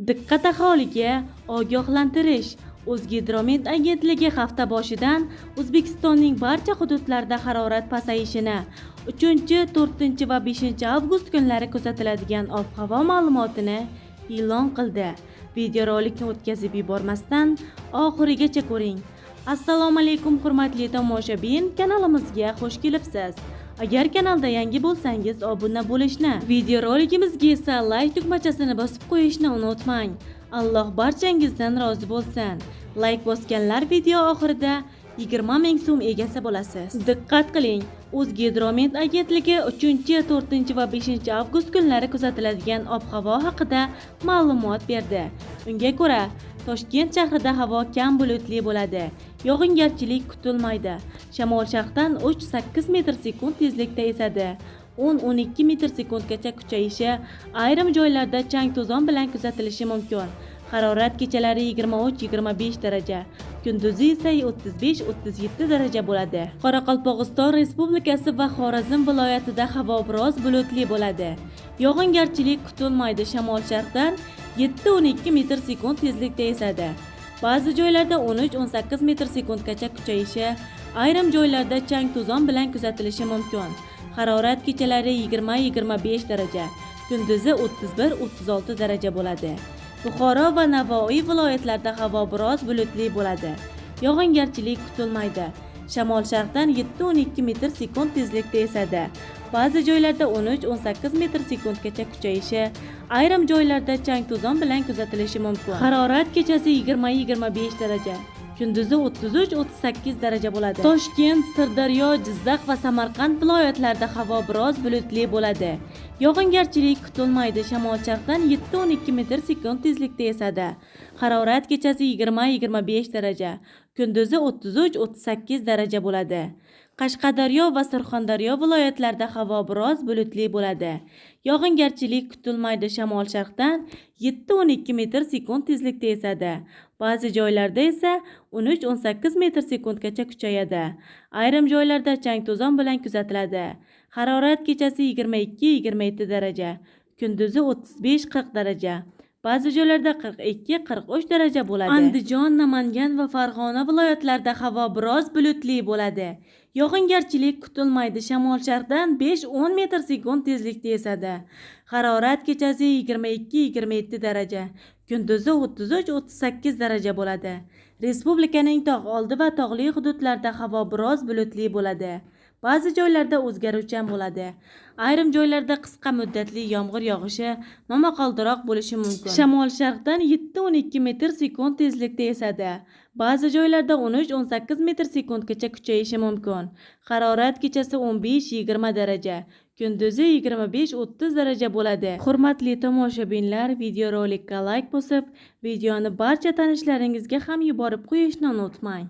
Diqqat aholiga ogohlantirish. O'zgidromet agentligi hafta boshidan O'zbekistonning barcha hududlarida harorat pasayishini, 3, 4 va 5 avgust kunlari kuzatiladigan ob-havo ma'lumotini e'lon qildi. Videorolikni o'tkazib yubormasdan oxirigacha ko'ring. Assalomu alaykum hurmatli tomoshabin, kanalimizga xush kelibsiz. Agar kanalda yangi bo'lsangiz obuna bo'lishni, videorolikimizga esa like tugmachasini bosib qo'yishni unutmang. Alloh barchangizdan rozi bo'lsin. Like bosganlar video oxirida 20 ming so'm egasi bo'lasiz. Diqqat qiling. O'zgidromet agentligi 3, 4 va 5 avgust kunlari kuzatiladigan ob-havo haqida ma'lumot berdi. Unga ko'ra, Toshkent shahrida havo kam bulutli bo'ladi. Yog'ingarchilik kutilmaydi. Shamol sharqdan 3-8 metr/sekund tezlikda esadi. 10-12 metr/sekundgacha kuchayishi, ayrim joylarda chang-to'zon bilan kuzatilishi mumkin. Harorat kechalari 23-25 daraja, kunduzi esa 35-37 daraja bo'ladi. Qoraqalpog'iston Respublikasi va Xorazm viloyatida havo biroz bulutli bo'ladi. Yog'ingarchilik kutilmaydi. Shamol sharqdan 7-12 metr/sekund tezlikda esadi. Ba'zi joylarda 13-18 metr/sekundgacha kuchayishi, ayrim joylarda chang-to'zon bilan kuzatilishi mumkin. Harorat kechalari 20-25 daraja, kunduzi 31-36 daraja bo'ladi. Buxoro va Navoiy viloyatlarida havo biroz bulutli bo'ladi. Yog'ingarchilik kutilmaydi. Shamol sharqdan 7-12 metr/sekund tezlikda esadi. Ba'zi joylarda 13-18 metr/sekundgacha kuchayishi, ayrim joylarda chang-to'zon bilan kuzatilishi mumkin. Harorat kechasi 20-25 daraja, kunduzi 33-38 daraja bo'ladi. Toshkent, Sirdaryo, Jizzax va Samarqand viloyatlarida havo biroz bulutli bo'ladi. Yog'ingarchilik kutilmaydi. Shamol sharqdan 7-12 metr/sekund tezlikda esadi. Harorat kechasi 20-25 daraja, kunduzi 33-38 daraja bo'ladi. Qashqadaryo va Surxondaryo viloyatlarida havo biroz bulutli bo'ladi. Yog'ingarchilik kutilmaydi. Shamol sharqdan 7-12 metr/sekund tezlikda esadi. Ba'zi joylarda esa 13-18 metr/sekundgacha kuchayadi. Ayrim joylarda chang-to'zon bilan kuzatiladi. Harorat kechasi 22-27 daraja, kunduzi 35-40 daraja. Ba'zi joylarda 42-43 daraja bo'ladi. Andijon, Namangan va Farg'ona viloyatlarida havo biroz bulutli bo'ladi. Yog'ingarchilik kutilmaydi. Shamol sharqdan 5-10 metr/sekund tezlikda esadi. Harorat kechasi 22-27 daraja, kunduzi 33-38 daraja bo'ladi. Respublikaning tog' oldi va tog'li hududlarida havo biroz bulutli bo'ladi. Ba'zi joylarda o'zgaruvchan bo'ladi. Ayrim joylarda qisqa muddatli yomg'ir yog'ishi, momaqaldiroq bo'lishi mumkin. Shamol sharqdan 7-12 metr/sekund tezlikda esadi. Ba'zi joylarda 13-18 metr/sekundgacha kuchayishi mumkin. Harorat kechasi 15-20 daraja, kunduzi 25-30 daraja bo'ladi. Hurmatli tomoshabinlar, videorolikka like bosib, videoni barcha tanishlaringizga ham yuborib qo'yishni unutmang.